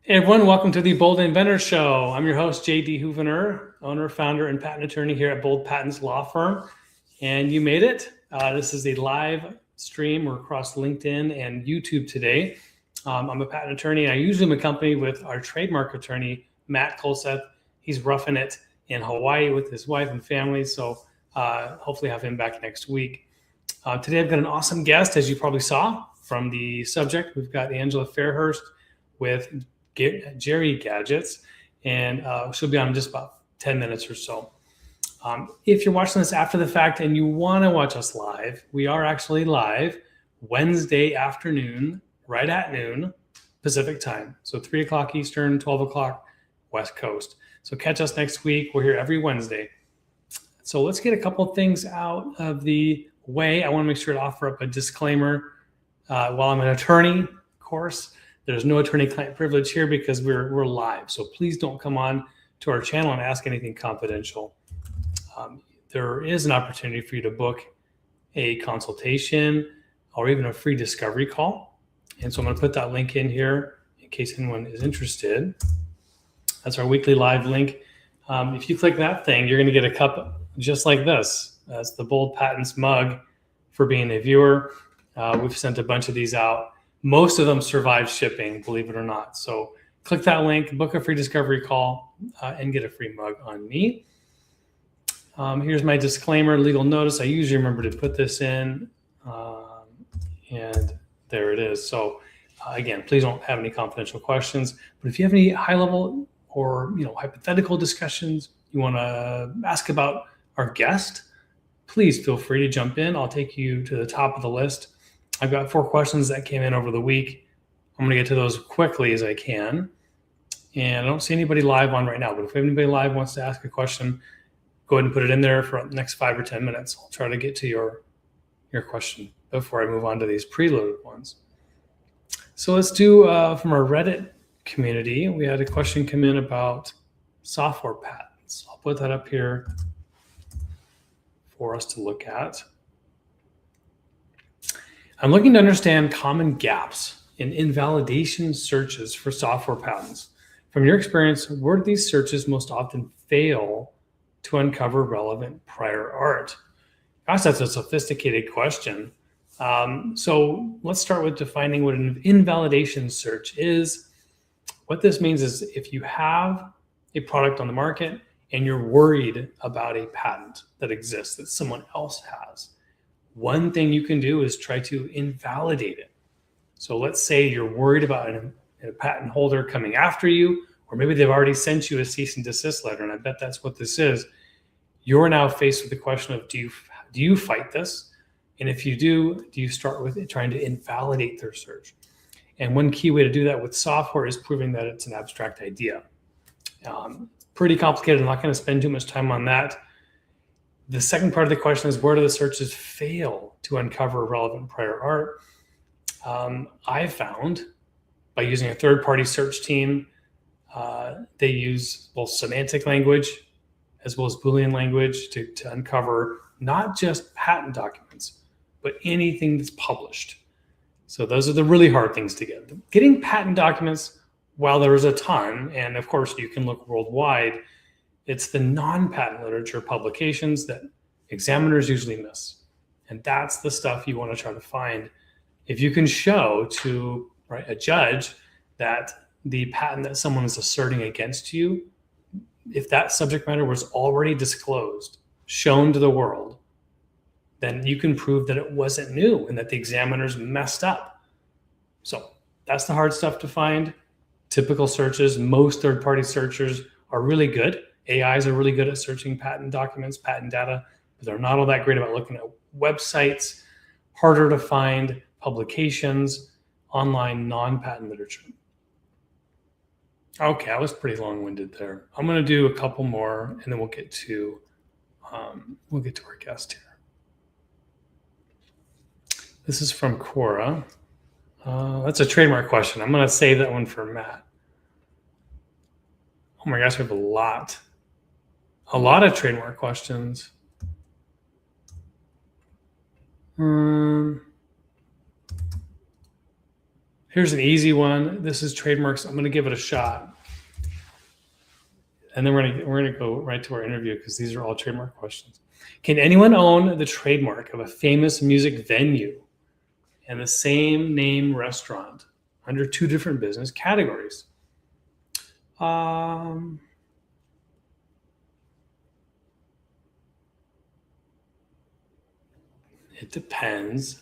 Hey everyone, welcome to the Bold Inventor Show. I'm your host, JD Houvener, owner, founder, and patent attorney here at Bold Patents Law Firm. And you made it. This is a live stream. We're across LinkedIn and YouTube today. I'm a patent attorney, and I usually am accompanied with our trademark attorney, Matt Kulseth. He's roughing it in Hawaii with his wife and family, so hopefully have him back next week. Today I've got an awesome guest, as you probably saw from the subject. We've got Angela Fairhurst with Geri-gadgets, and she'll be on in just about 10 minutes or so. If you're watching this after the fact and you want to watch us live, we are actually live Wednesday afternoon, right at noon Pacific time. So 3 o'clock Eastern, 12 o'clock West Coast. So catch us next week. We're here every Wednesday. So let's get a couple things out of the way. I want to make sure to offer up a disclaimer. While I'm an attorney, of course, there's no attorney-client privilege here because we're live. So please don't come on to our channel and ask anything confidential. There is an opportunity for you to book a consultation or even a free discovery call. And so I'm going to put that link in here in case anyone is interested. That's our weekly live link. If you click that thing, you're going to get a cup just like this. That's the Bold Patents mug for being a viewer. We've sent a bunch of these out. Most of them survive shipping, believe it or not. So click that link, book a free discovery call, and get a free mug on me. Here's my disclaimer, legal notice. I usually remember to put this in, and there it is. So again, please don't have any confidential questions. But if you have any high-level or hypothetical discussions you want to ask about our guest, please feel free to jump in. I'll take you to the top of the list. I've got 4 questions that came in over the week. I'm going to get to those quickly as I can. And I don't see anybody live on right now, but if anybody live wants to ask a question, go ahead and put it in there for the next 5 or 10 minutes. I'll try to get to your question before I move on to these preloaded ones. So let's do from our Reddit community. We had a question come in about software patents. I'll put that up here for us to look at. I'm looking to understand common gaps in invalidation searches for software patents. From your experience, where do these searches most often fail to uncover relevant prior art? Gosh, that's a sophisticated question. So let's start with defining what an invalidation search is. What this means is if you have a product on the market and you're worried about a patent that exists that someone else has, one thing you can do is try to invalidate it. So let's say you're worried about a patent holder coming after you, or maybe they've already sent you a cease and desist letter, and I bet that's what this is. You're now faced with the question of, do you fight this? And if you do you start with trying to invalidate their search? And one key way to do that with software is proving that it's an abstract idea. Pretty complicated. I'm not going to spend too much time on that. The second part of the question is, where do the searches fail to uncover relevant prior art? I found by using a third-party search team, they use both semantic language as well as Boolean language to uncover not just patent documents, but anything that's published. So those are the really hard things to get. Getting patent documents, while there is a ton, and of course you can look worldwide, it's the non-patent literature publications that examiners usually miss. And that's the stuff you want to try to find. If you can show to a judge that the patent that someone is asserting against you, if that subject matter was already disclosed, shown to the world, then you can prove that it wasn't new and that the examiners messed up. So that's the hard stuff to find. Typical searches, most third-party searchers are really good. AIs are really good at searching patent documents, patent data, but they're not all that great about looking at websites, harder to find publications, online non-patent literature. Okay, I was pretty long-winded there. I'm going to do a couple more, and then we'll get to our guest here. This is from Cora. That's a trademark question. I'm going to save that one for Matt. Oh my gosh, we have a lot of trademark questions. Here's an easy one. This is trademarks. I'm going to give it a shot. And then we're gonna go right to our interview because these are all trademark questions. Can anyone own the trademark of a famous music venue and the same name restaurant under two different business categories? It depends.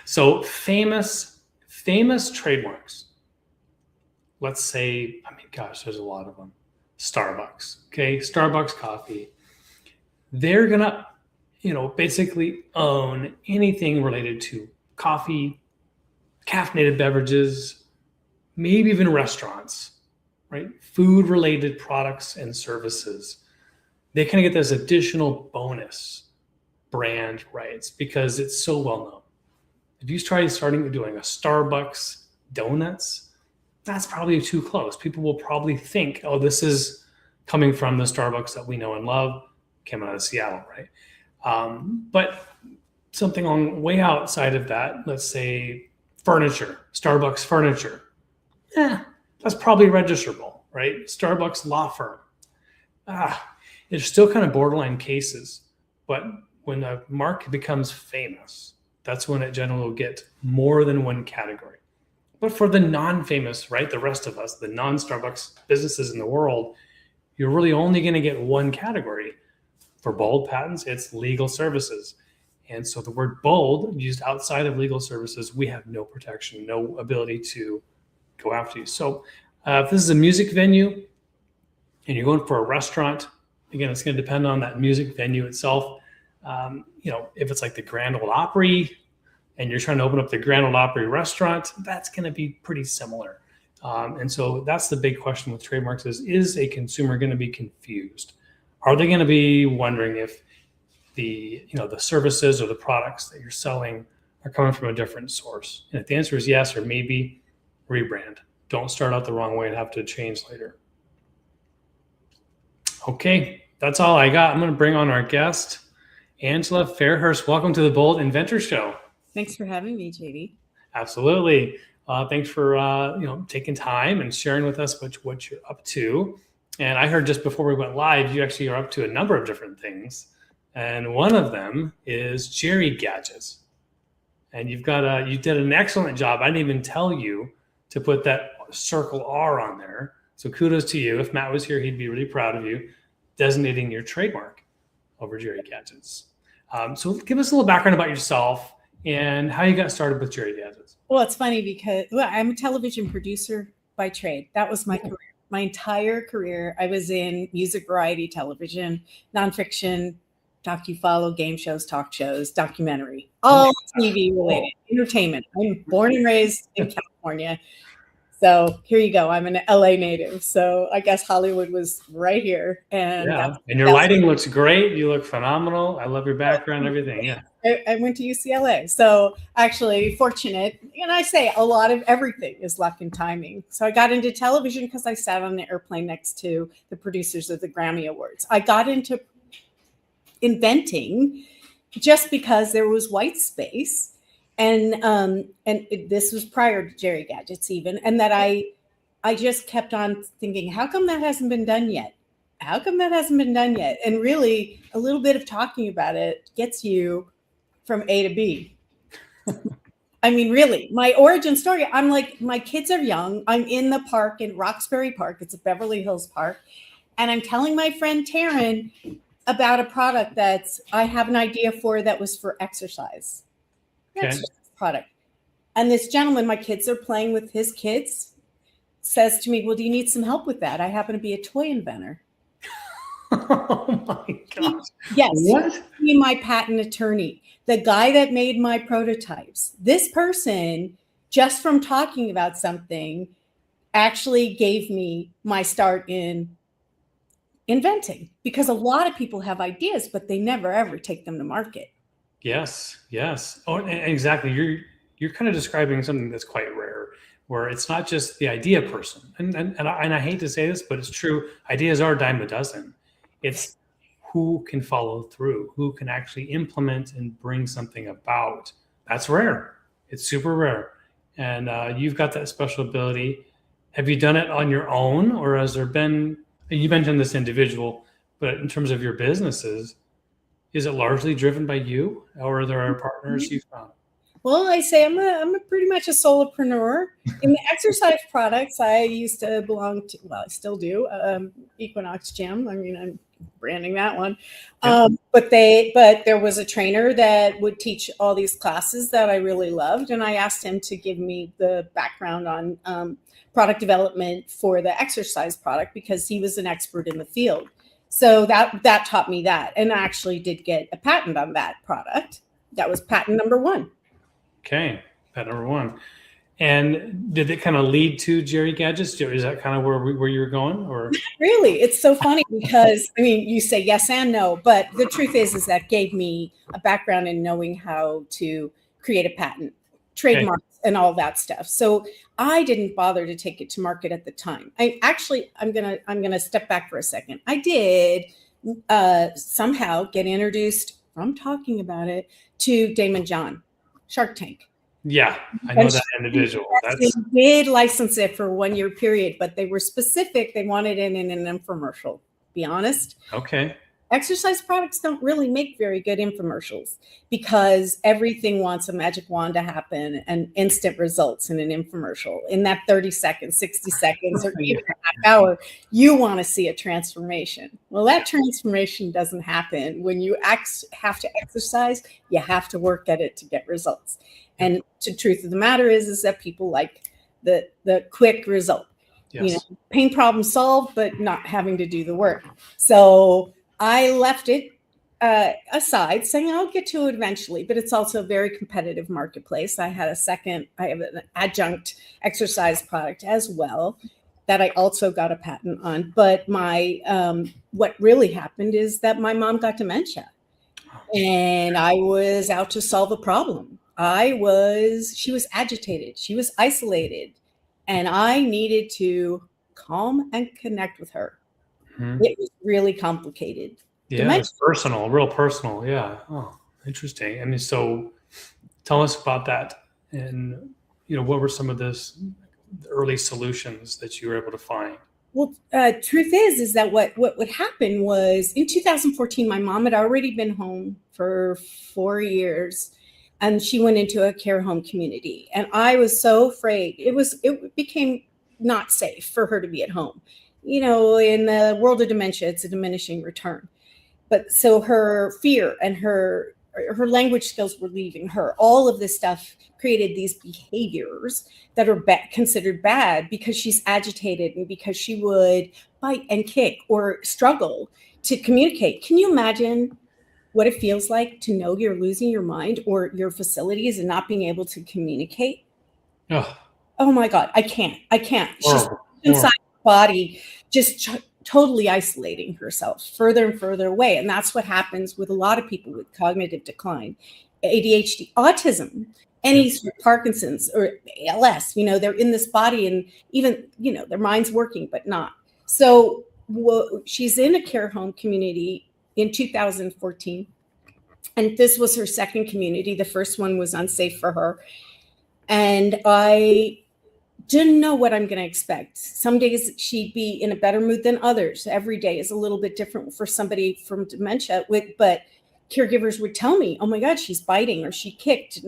So famous trademarks. Let's say, I mean, gosh, there's a lot of them. Starbucks, okay? Starbucks coffee. They're gonna, basically own anything related to coffee, caffeinated beverages, maybe even restaurants, right? Food-related products and services. They kind of get this additional bonus brand rights because it's so well known. If you try starting doing a Starbucks donuts, that's probably too close. People will probably think, oh, this is coming from the Starbucks that we know and love, came out of Seattle, right? But something on way outside of that, let's say furniture, Starbucks furniture, that's probably registerable, right? Starbucks law firm. It's still kind of borderline cases, but when a mark becomes famous, that's when it generally will get more than one category. But for the non-famous, right, the rest of us, the non-Starbucks businesses in the world, you're really only going to get one category. For bold patents, it's legal services. And so the word bold used outside of legal services, we have no protection, no ability to go after you. So if this is a music venue and you're going for a restaurant, again, it's going to depend on that music venue itself. If it's like the Grand Ole Opry, and you're trying to open up the Grand Ole Opry restaurant, that's going to be pretty similar. And so that's the big question with trademarks is a consumer going to be confused? Are they going to be wondering if the services or the products that you're selling are coming from a different source? And if the answer is yes or maybe, rebrand. Don't start out the wrong way and have to change later. Okay, that's all I got. I'm going to bring on our guest, Angela Fairhurst. Welcome to the Bold Inventor Show. Thanks for having me, JD. Absolutely. Thanks for taking time and sharing with us what you're up to. And I heard just before we went live, you actually are up to a number of different things. And one of them is Geri-gadgets. And you did an excellent job. I didn't even tell you to put that circle R on there. So kudos to you. If Matt was here, he'd be really proud of you, designating your trademark over Geri-gadgets. So give us a little background about yourself and how you got started with Geri-gadgets. Well, it's funny because I'm a television producer by trade. That was my career. My entire career, I was in music variety television, nonfiction, docu-follow, game shows, talk shows, documentary, all TV related, entertainment. I'm born and raised in California. So here you go. I'm an LA native. So I guess Hollywood was right here. And your lighting looks great. You look phenomenal. I love your background, everything. Yeah. I went to UCLA. So actually fortunate. And I say a lot of everything is luck and timing. So I got into television because I sat on the airplane next to the producers of the Grammy Awards. I got into inventing just because there was white space. And this was prior to Geri-gadgets even, and that I just kept on thinking, how come that hasn't been done yet? How come that hasn't been done yet? And really, a little bit of talking about it gets you from A to B. I mean, really, my origin story, I'm like, my kids are young. I'm in the park in Roxbury Park. It's a Beverly Hills park. And I'm telling my friend Taryn about a product I have an idea for that was for exercise. Okay. Product. And this gentleman, my kids are playing with his kids, says to me, well, do you need some help with that? I happen to be a toy inventor. Oh my gosh. Yes. What? He's my patent attorney, the guy that made my prototypes. This person, just from talking about something, actually gave me my start in inventing, because a lot of people have ideas, but they never ever take them to market. Yes. Oh, exactly. You're kind of describing something that's quite rare, where it's not just the idea person. And I hate to say this, but it's true. Ideas are a dime a dozen. It's who can follow through, who can actually implement and bring something about. That's rare. It's super rare. and you've got that special ability. Have you done it on your own, or has there been, you mentioned this individual, but in terms of your businesses, is it largely driven by you, or are there partners you found? Well, I say I'm a pretty much a solopreneur. In the exercise products, I used to belong to, well, I still do, Equinox Gym. I mean, I'm branding that one. Yep. But there was a trainer that would teach all these classes that I really loved, and I asked him to give me the background on product development for the exercise product because he was an expert in the field. So that taught me that, and I actually did get a patent on that product. That was patent number 1. Okay, patent number 1. And did it kind of lead to Geri-gadgets? Is that kind of where you were going, or? Really, it's so funny because I mean, you say yes and no, but the truth is that gave me a background in knowing how to create a patent, trademarks, and all that stuff. So I didn't bother to take it to market at the time. I'm gonna step back for a second. I did somehow get introduced from talking about it to Damon John, Shark Tank. Yeah, I know that individual. They did license it for a 1-year period, but they were specific. They wanted it in an infomercial. Be honest. Okay. Exercise products don't really make very good infomercials because everything wants a magic wand to happen and instant results in an infomercial. In that 30 seconds, 60 seconds, or even a half hour, you want to see a transformation. Well, that transformation doesn't happen when you have to exercise. You have to work at it to get results. And the truth of the matter is that people like the quick result. Yes. You know, pain problem solved, but not having to do the work. So I left it aside, saying I'll get to it eventually, but it's also a very competitive marketplace. I have an adjunct exercise product as well that I also got a patent on. But what really happened is that my mom got dementia, and I was out to solve a problem. She was agitated, she was isolated, and I needed to calm and connect with her. Mm-hmm. It was really complicated. Yeah, it's personal, real personal. Yeah. Oh, interesting. I mean, so tell us about that. And, what were some of the early solutions that you were able to find? Well, truth is that what would happen was in 2014, my mom had already been home for 4 years, and she went into a care home community. And I was so afraid. It became not safe for her to be at home. In the world of dementia, it's a diminishing return. But so her fear and her language skills were leaving her. All of this stuff created these behaviors that are considered bad because she's agitated and because she would bite and kick or struggle to communicate. Can you imagine what it feels like to know you're losing your mind or your facilities and not being able to communicate? Oh my God, I can't. She's inside her body, just totally isolating herself further and further away. And that's what happens with a lot of people with cognitive decline, ADHD, autism, any sort of Parkinson's or ALS. They're in this body and even, their mind's working, but not. So she's in a care home community in 2014. And this was her second community. The first one was unsafe for her. And I didn't know what I'm going to expect. Some days she'd be in a better mood than others. Every day is a little bit different for somebody from dementia. But caregivers would tell me, oh my God, she's biting or she kicked.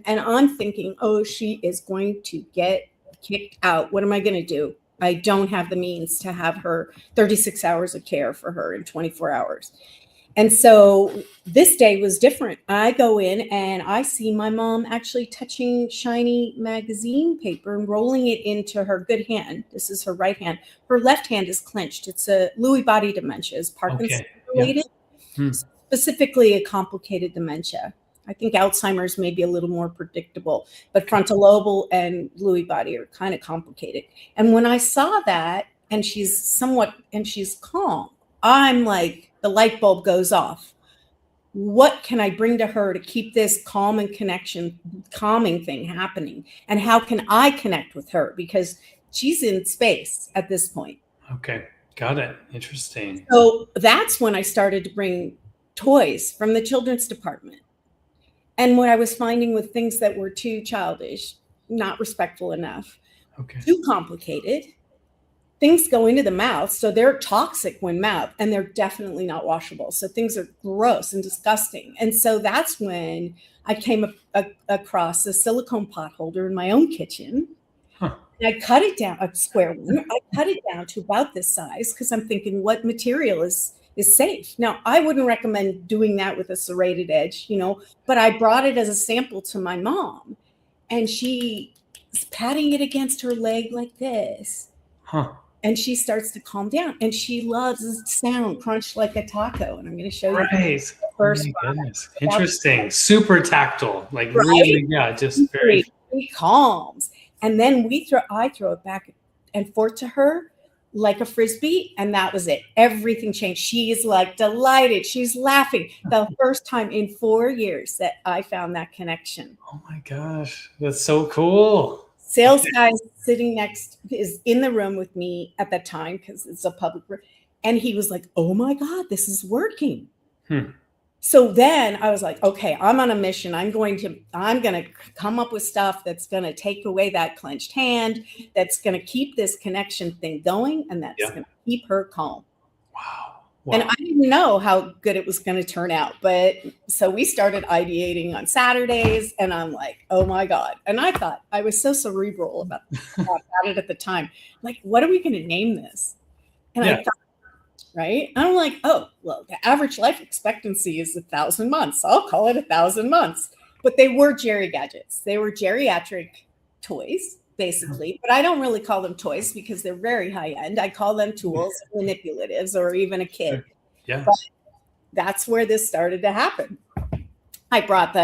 And I'm thinking, oh, she is going to get kicked out. What am I going to do? I don't have the means to have her 36 hours of care for her in 24 hours. And so this day was different. I go in and I see my mom actually touching shiny magazine paper and rolling it into her good hand. This is her right hand. Her left hand is clenched. It's a Lewy body dementia, is Parkinson's related, specifically a complicated dementia. I think Alzheimer's may be a little more predictable, but frontal lobe and Lewy body are kind of complicated. And when I saw that, and she's calm, I'm like, the light bulb goes off. What can I bring to her to keep this calming thing happening? And how can I connect with her? Because she's in space at this point. Okay, got it. Interesting. So that's when I started to bring toys from the children's department. And what I was finding with things that were too childish, not respectful enough, Okay. too complicated. Things go into the mouth, so they're toxic when mouth, and they're definitely not washable. So things are gross and disgusting. And so that's when I came across a silicone pot holder in my own kitchen. Huh. And I cut it down, a square one. I cut it down to about this size because I'm thinking, what material is safe? Now, I wouldn't recommend doing that with a serrated edge, you know, but I brought it as a sample to my mom, and she is patting it against her leg like this. Huh. And she starts to calm down, and she loves the sound, crunch like a taco. And I'm going to show you Right. the first Oh my goodness. Interesting. Super tactile. Like Right? really, yeah, just very. She calms. And then I throw it back and forth to her like a frisbee. And that was it. Everything changed. She's like delighted. She's laughing. The first time in 4 years that I found that connection. Oh my gosh. That's so cool. Sales guy is in the room with me at that time because it's a public room. And he was like, oh my God, this is working. So then I was like, okay, I'm on a mission. I'm going to come up with stuff that's going to take away that clenched hand, that's going to keep this connection thing going, and that's going to keep her calm. Wow. And I didn't know how good it was going to turn out. But so we started ideating on Saturdays, and I'm like, oh my God. And I thought, I was so cerebral about it at the time. Like, what are we going to name this? And I thought, right? And I'm like, oh, well, the average life expectancy is 1,000 months. I'll call it 1,000 months. But they were Geri-gadgets. They were geriatric toys, basically. But I don't really call them toys because they're very high end. I call them tools, manipulatives, or even a kid. Yeah. But that's where this started to happen. I brought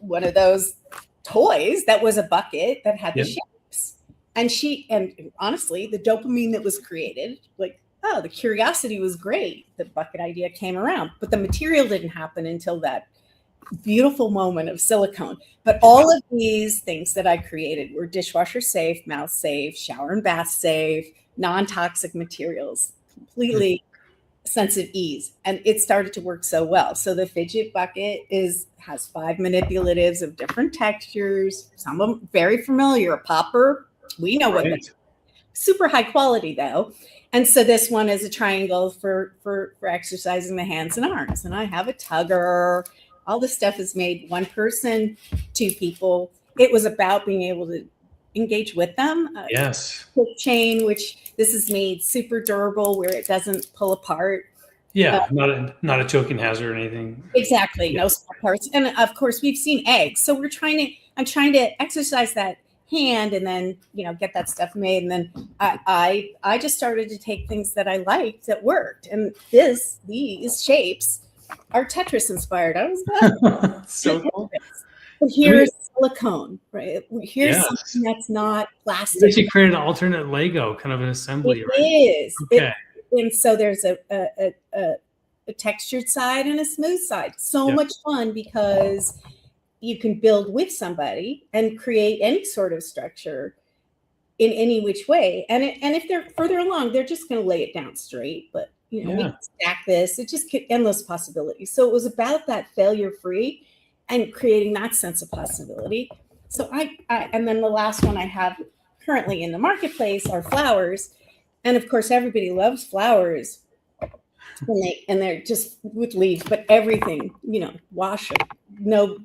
one of those toys that was a bucket that had the shapes. And honestly, the dopamine that was created, like, oh, the curiosity was great. The bucket idea came around, but the material didn't happen until that beautiful moment of silicone. But all of these things that I created were dishwasher safe, mouth safe, shower and bath safe, non-toxic materials, completely sense of ease. And it started to work so well. So the fidget bucket has 5 manipulatives of different textures, some of them very familiar. A popper, we know what they are. Super high quality though. And so this one is a triangle for exercising the hands and arms. And I have a tugger. All this stuff is made 1 person, 2 people. It was about being able to engage with them. Yes. Quick chain, which this is made super durable where it doesn't pull apart. Yeah, not a choking hazard or anything. Exactly. No small parts. And of course we've seen eggs. So I'm trying to exercise that hand and then, get that stuff made. And then I just started to take things that I liked that worked. And these shapes are Tetris inspired. I was like, so cool. But here's silicone, right? Here's something that's not plastic. You actually created an alternate Lego, kind of an assembly, It right? is. Okay. And so there's a textured side and a smooth side. So much fun because you can build with somebody and create any sort of structure in any which way. And if they're further along, they're just going to lay it down straight. But we can stack this. It just endless possibilities. So it was about that failure free and creating that sense of possibility. So and then the last one I have currently in the marketplace are flowers. And of course, everybody loves flowers. And they're just with leaves, but everything, wash it. No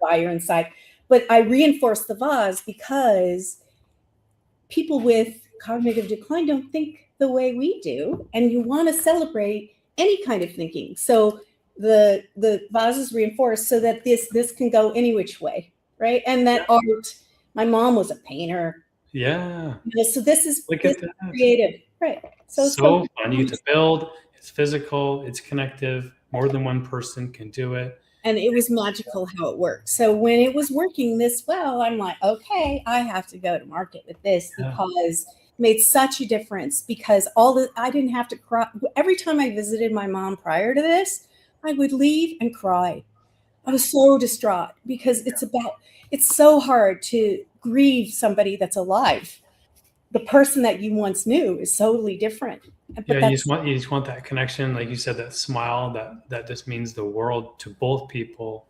wire inside. But I reinforce the vase because people with cognitive decline don't think the way we do, and you want to celebrate any kind of thinking. So the vase is reinforced so that this can go any which way, right? And that art. My mom was a painter. Yeah. So this is creative, right? So fun. You get to build. It's physical. It's connective. More than 1 person can do it. And it was magical how it worked. So when it was working this well, I'm like, okay, I have to go to market with this because it made such a difference. Because I didn't have to cry. Every time I visited my mom prior to this, I would leave and cry. I was so distraught because it's so hard to grieve somebody that's alive. The person that you once knew is totally different. But you just want that connection, like you said, that smile that just means the world to both people,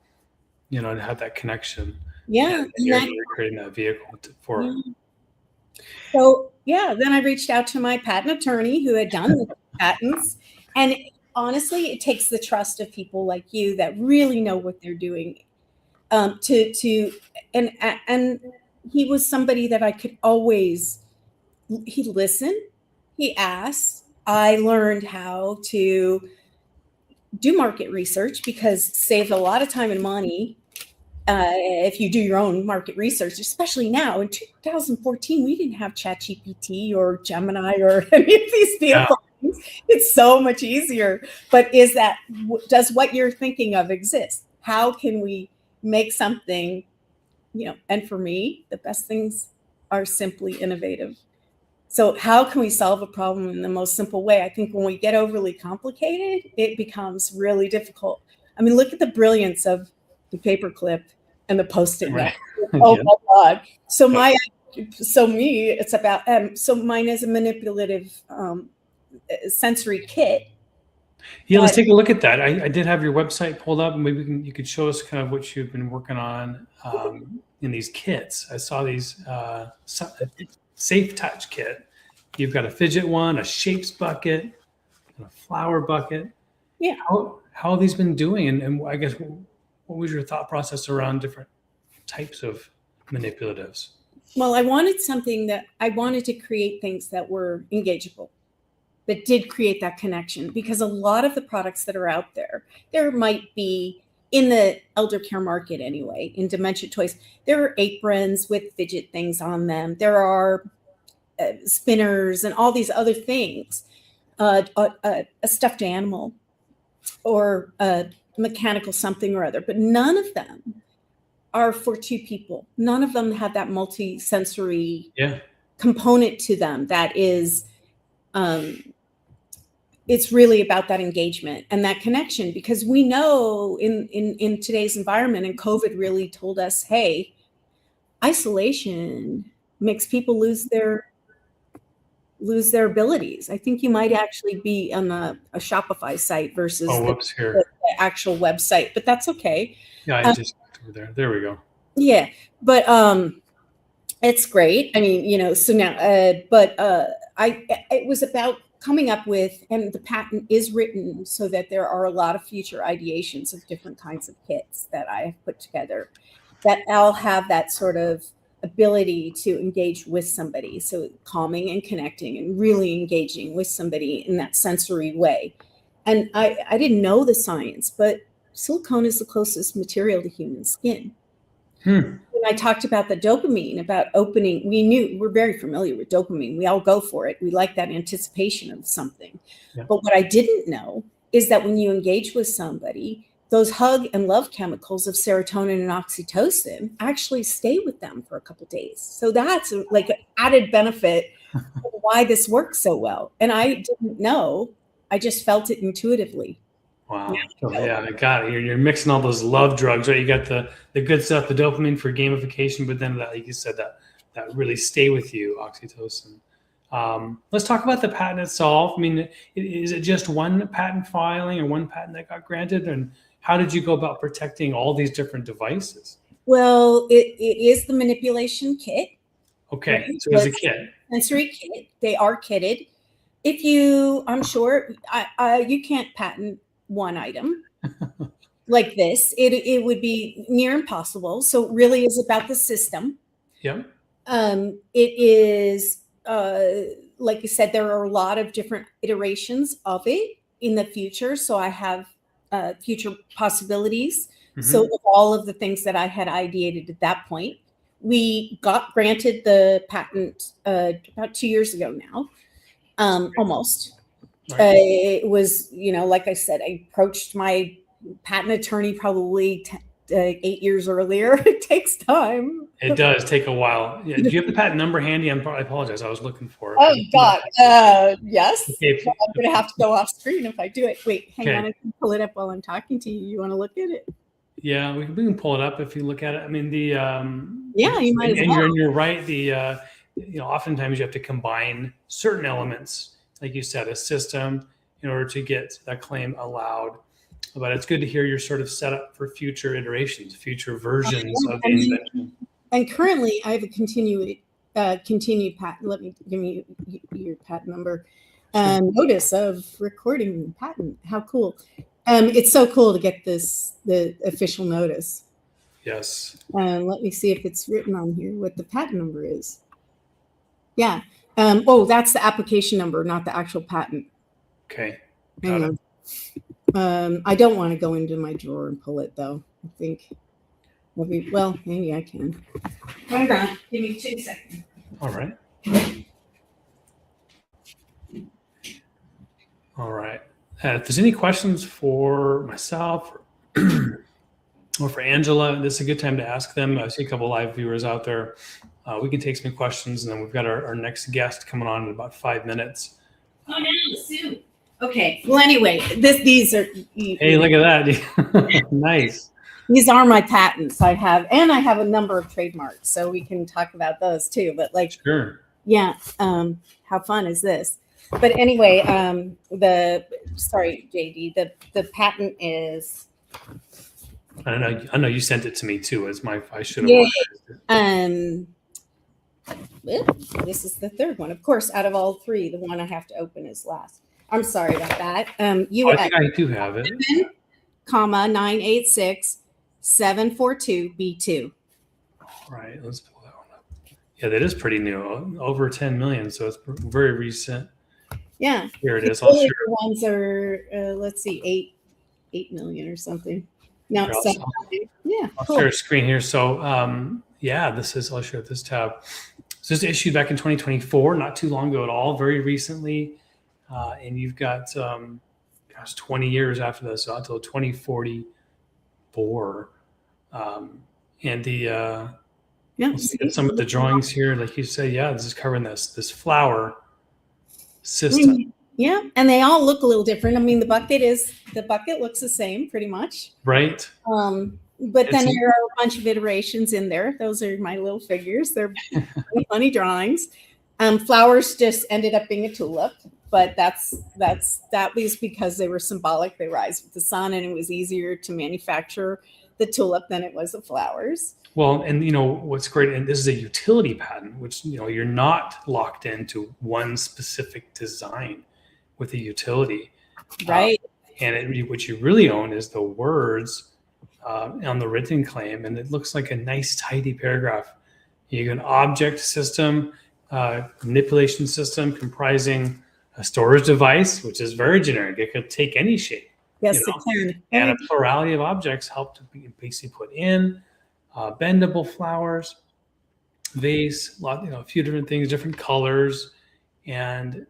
to have that connection. Yeah. And you're creating that vehicle for it. So then I reached out to my patent attorney who had done the patents. And honestly, it takes the trust of people like you that really know what they're doing. And he was somebody that I could always, he listened, he asked. I learned how to do market research, because it saves a lot of time and money if you do your own market research, especially now. In 2014, we didn't have ChatGPT or Gemini or any of these beautiful things. It's so much easier. But does what you're thinking of exist? How can we make something, and for me, the best things are simply innovative. So how can we solve a problem in the most simple way? I think when we get overly complicated, it becomes really difficult. I mean, look at the brilliance of the paperclip and the Post-it note. Oh my God. So it's about, so mine is a manipulative sensory kit. Yeah, let's take a look at that. I did have your website pulled up, and maybe you could show us kind of what you've been working on in these kits. I saw these Safe Touch kit. You've got a fidget one, a shapes bucket, and a flower bucket. Yeah. How have these been doing? And I guess, what was your thought process around different types of manipulatives? Well, I wanted to create things that were engageable, that did create that connection, because a lot of the products that are out there might be in the elder care market anyway, in dementia toys. There are aprons with fidget things on them. There are spinners and all these other things, a stuffed animal or a mechanical something or other, but none of them are for two people. None of them have that multi-sensory component to them. That is, it's really about that engagement and that connection, because we know in today's environment, and COVID really told us, hey, isolation makes people lose their abilities. I think you might actually be on a Shopify site versus the actual website, but that's okay. Yeah, I just over there. There we go. Yeah, but it's great. I mean, so now, it was about coming up with, and the patent is written so that there are a lot of future ideations of different kinds of kits that I have put together that all have that sort of ability to engage with somebody. So calming and connecting and really engaging with somebody in that sensory way. And I didn't know the science, but silicone is the closest material to human skin. When I talked about the dopamine, about opening, we're very familiar with dopamine. We all go for it. We like that anticipation of something. Yeah. But what I didn't know is that when you engage with somebody, those hug and love chemicals of serotonin and oxytocin actually stay with them for a couple of days. So that's like an added benefit of why this works so well. And I didn't know. I just felt it intuitively. Wow. Yeah, I got it. You're mixing all those love drugs, right? You got the good stuff, the dopamine for gamification, but then that, like you said, that really stay with you, oxytocin. Let's talk about the patent itself. I mean, is it just one patent filing or one patent that got granted? And how did you go about protecting all these different devices? Well, it is the manipulation kit. Okay, right? So it's a kit. Sensory kit. They are kitted. I'm sure you can't patent one item like this. It would be near impossible. So it really is about the system. Yeah. It is, like I said, there are a lot of different iterations of it in the future. So I have future possibilities. Mm-hmm. So of all of the things that I had ideated at that point, we got granted the patent about 2 years ago now, almost. Right. It was, like I said, I approached my patent attorney probably 8 years earlier. It takes time. It does take a while. Yeah. Do you have the patent number handy? I apologize. I was looking for it. Oh, God. Yes. Okay. I'm going to have to go off screen if I do it. Wait, hang on. I can pull it up while I'm talking to you. You want to look at it? Yeah, we can pull it up if you look at it. I mean, you might as well. And you're right. Oftentimes you have to combine certain elements, like you said, a system, in order to get that claim allowed. Yeah. but it's good to hear you're sort of set up for future iterations, future versions of the And, invention. and currently, I have a continued patent. Let me give me your patent number. Sure. Notice of recording patent. How cool! It's so cool to get the official notice. Yes. Let me see if it's written on here what the patent number is. Yeah. Oh, that's the application number, not the actual patent. Okay. Hang on. I don't want to go into my drawer and pull it though. I think maybe I can. Hold on. Give me 2 seconds. All right. All right. If there's any questions for myself or for Angela, this is a good time to ask them. I see a couple live viewers out there. We can take some questions, and then we've got our next guest coming on in about 5 minutes. Oh no, Sue. Okay. Well, anyway, these are. Hey, look at that! Nice. These are my patents. I have a number of trademarks, so we can talk about those too. But Sure. Yeah. How fun is this? But anyway, sorry, JD. The patent is. I know you sent it to me too. I should have. Yeah. This is the third one. Of course, out of all three, the one I have to open is last. I'm sorry about that. I think I do have it. 986-742-B2. All right, let's pull that one up. Yeah, that is pretty new. Over 10 million, so it's very recent. Yeah. Here it is. The ones are let's see, 8 million or something. No, yeah. I'll share a screen here. So I'll share this tab. So this is issued back in 2024, not too long ago at all, very recently. And you've got 20 years after this, so until 2044. And some of the drawings here, like you say, this is covering this flower system. Yeah, and they all look a little different. I mean, the bucket looks the same pretty much. Right. But then there are a bunch of iterations in there. Those are my little figures. They're funny drawings. Flowers just ended up being a tulip, but that was because they were symbolic. They rise with the sun, and it was easier to manufacture the tulip than it was the flowers. Well, and what's great, and this is a utility patent, which you're not locked into one specific design with a utility, right? What you really own is the words on the written claim, and it looks like a nice, tidy paragraph. You have an object system, manipulation system comprising a storage device, which is very generic. It could take any shape. Yes, it can. And a plurality of objects help to be basically put in. Bendable flowers, vase, a few different things, different colors, and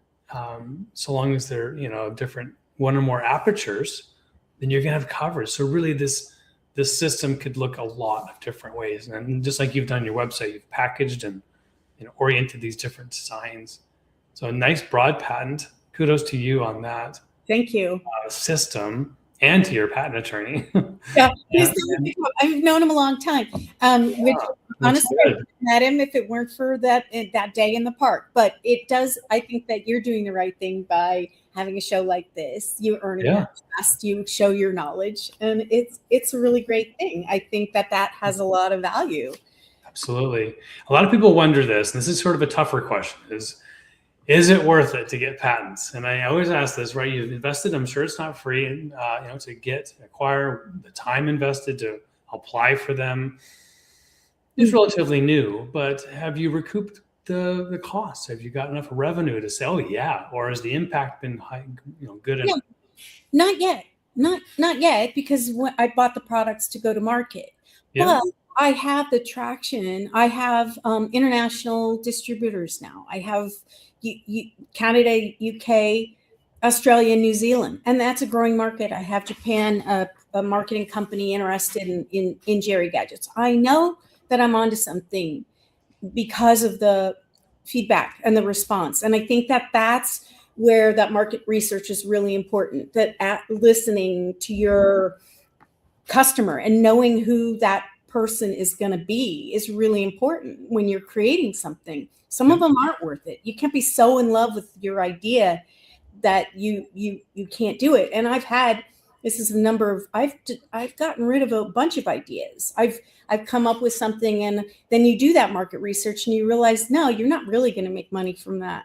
so long as they're different one or more apertures, then you're gonna have coverage. So really, this system could look a lot of different ways, and just like you've done your website, you've packaged and oriented these different designs. So a nice broad patent. Kudos to you on that. Thank you. System. And to your patent attorney. Yeah, I've known him a long time. Honestly, I met him if it weren't for that day in the park. But it does. I think that you're doing the right thing by having a show like this. You earn it fast. You show your knowledge, and it's a really great thing. I think that has a lot of value. Absolutely. A lot of people wonder this, and this is sort of a tougher question: is it worth it to get patents? And I always ask this, right? You've invested, I'm sure it's not free, and to acquire the time invested to apply for them is relatively new, but have you recouped the costs? Have you got enough revenue to say, oh yeah, or has the impact been high, good enough? Not yet. Not yet, because I bought the products to go to market. Yeah. But I have the traction. I have international distributors now. I have Canada, UK, Australia, New Zealand, and that's a growing market. I have Japan, a marketing company interested in Geri-gadgets. I know that I'm onto something because of the feedback and the response, and I think that that's where that market research is really important. That listening to your customer and knowing who that person is going to be is really important when you're creating something. Some of them aren't worth it. You can't be so in love with your idea that you can't do it. And I've had This is the number of, I've gotten rid of a bunch of ideas. I've come up with something, and then you do that market research and you realize, no, you're not really going to make money from that.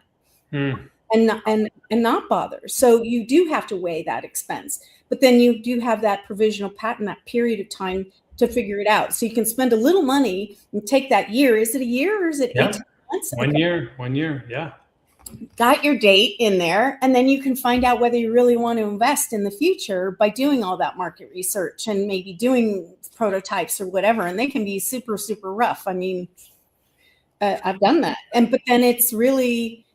And not bother. So you do have to weigh that expense, but then you do have that provisional patent, that period of time to figure it out. So you can spend a little money and take that year. Is it a year or is it 18 months? 1 year, 1 year. Yeah. Got your date in there, and then you can find out whether you really want to invest in the future by doing all that market research and maybe doing prototypes or whatever. And they can be super, super rough. I mean, I've done that. But then it's really,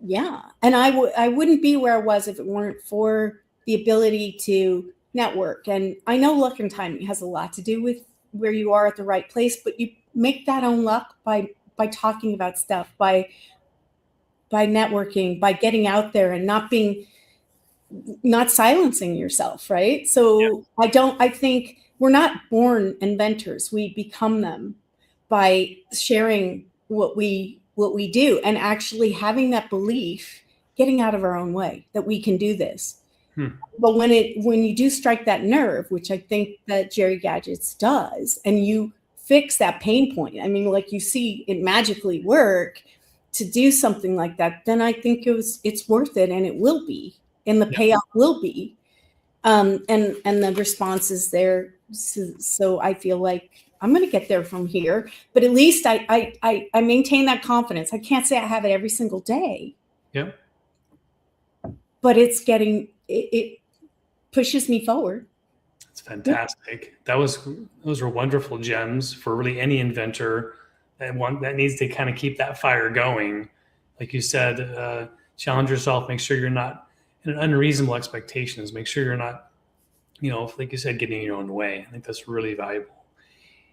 yeah. And I wouldn't be where I was if it weren't for the ability to network. And I know luck and timing has a lot to do with where you are at the right place, but you make that own luck by talking about stuff, by networking, by getting out there and not silencing yourself, right? So I think we're not born inventors. We become them by sharing what we do and actually having that belief, getting out of our own way that we can do this. But when you do strike that nerve, which I think that Geri-gadgets does, and you fix that pain point, I mean, like you see it magically work to do something like that, then I think it's worth it, and it will be, and the payoff will be, and the response is there. So I feel like I'm going to get there from here, but at least I maintain that confidence. I can't say I have it every single day. Yep. But it pushes me forward. It's fantastic. Those were wonderful gems for really any inventor that needs to kind of keep that fire going. Like you said, challenge yourself, make sure you're not in unreasonable expectations, make sure you're not, like you said, getting in your own way. I think that's really valuable.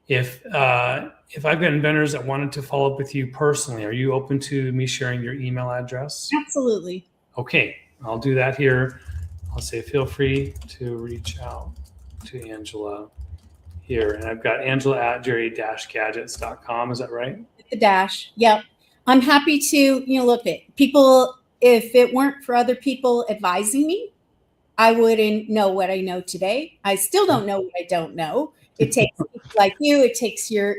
If I've got inventors that wanted to follow up with you personally, are you open to me sharing your email address? Absolutely. Okay, I'll do that here. I'll say feel free to reach out to Angela here. And I've got Angela at Geri-gadgets.com. Is that right? The dash. Yep. I'm happy to, look at people. If it weren't for other people advising me, I wouldn't know what I know today. I still don't know what I don't know. It takes people like you. It takes your,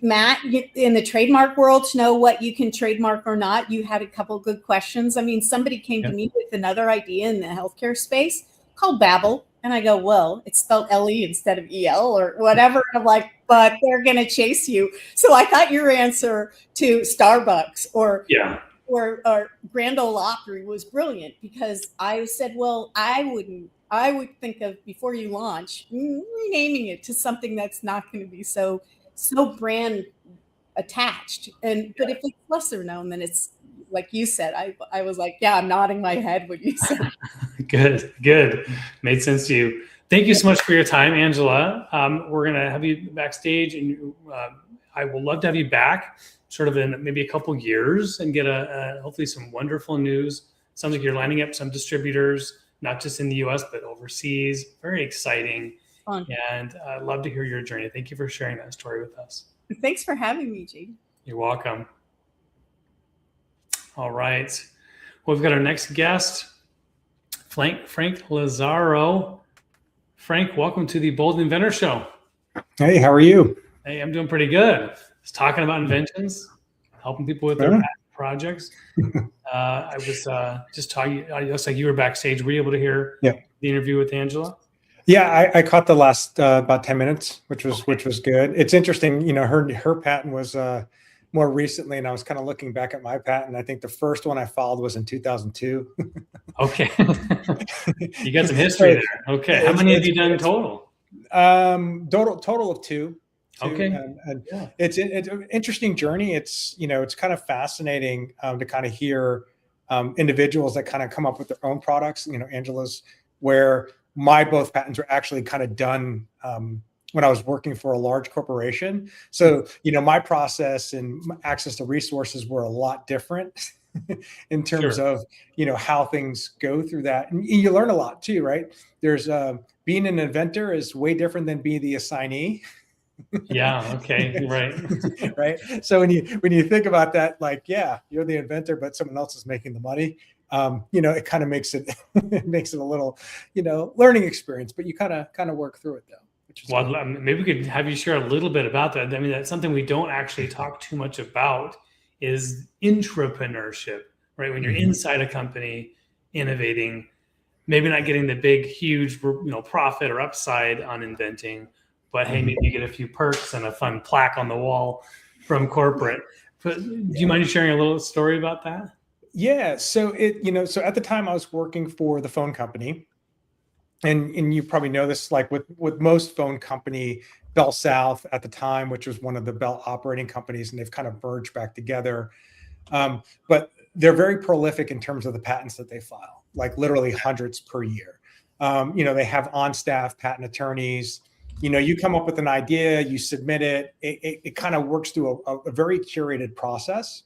Matt, in the trademark world, to know what you can trademark or not. You had a couple of good questions. I mean, somebody came to me with another idea in the healthcare space called Babel. And I go, well, it's spelled L-E instead of E-L or whatever. And I'm like, but they're going to chase you. So I thought your answer to Starbucks or Grand Ole Opry was brilliant, because I said, well, I would think of, before you launch, renaming it to something that's not going to be so brand attached. But if it's lesser known, then it's like you said. I was like, yeah, I'm nodding my head when you said. Good. Made sense to you. Thank you so much for your time, Angela. We're gonna have you backstage, and I will love to have you back, sort of in maybe a couple years, and get hopefully some wonderful news. Sounds like you're lining up some distributors, not just in the U.S. but overseas. Very exciting. Fun. And I'd love to hear your journey. Thank you for sharing that story with us. Thanks for having me, Jade. You're welcome. All right. Well, we've got our next guest, Frank Lazaro. Frank, welcome to the Bold Inventor Show. Hey, how are you? Hey, I'm doing pretty good. Just talking about inventions, helping people with their projects. I was just talking. It looks like you were backstage. Were you able to hear the interview with Angela? Yeah, I caught the last about 10 minutes, which was good. It's interesting, her patent was more recently, and I was kind of looking back at my patent. I think the first one I filed was in 2002. Okay, you got some history there. Okay, how many have you done total? Total of two. Okay, and it's an interesting journey. It's it's kind of fascinating to kind of hear individuals that kind of come up with their own products. Angela's, where my both patents were actually kind of done when I was working for a large corporation. So, my process and access to resources were a lot different in terms of, how things go through that. And you learn a lot too, right? There's being an inventor is way different than being the assignee. Yeah. Okay. Right. Right. So when you think about that, like, you're the inventor, but someone else is making the money. it kind of makes it it makes it a little, learning experience. But you kind of work through it though. Which is Well, maybe we could have you share a little bit about that. I mean, that's something we don't actually talk too much about is intrapreneurship, right? When you're inside a company, innovating, maybe not getting the big, huge, profit or upside on inventing, but hey, maybe you get a few perks and a fun plaque on the wall from corporate. But do you mind sharing a little story about that? Yeah. So so at the time I was working for the phone company, and you probably know this, like with most phone company, Bell South at the time, which was one of the Bell operating companies, and they've kind of merged back together. But they're very prolific in terms of the patents that they file, like literally hundreds per year. They have on-staff patent attorneys. You come up with an idea, you submit it. It kind of works through a very curated process.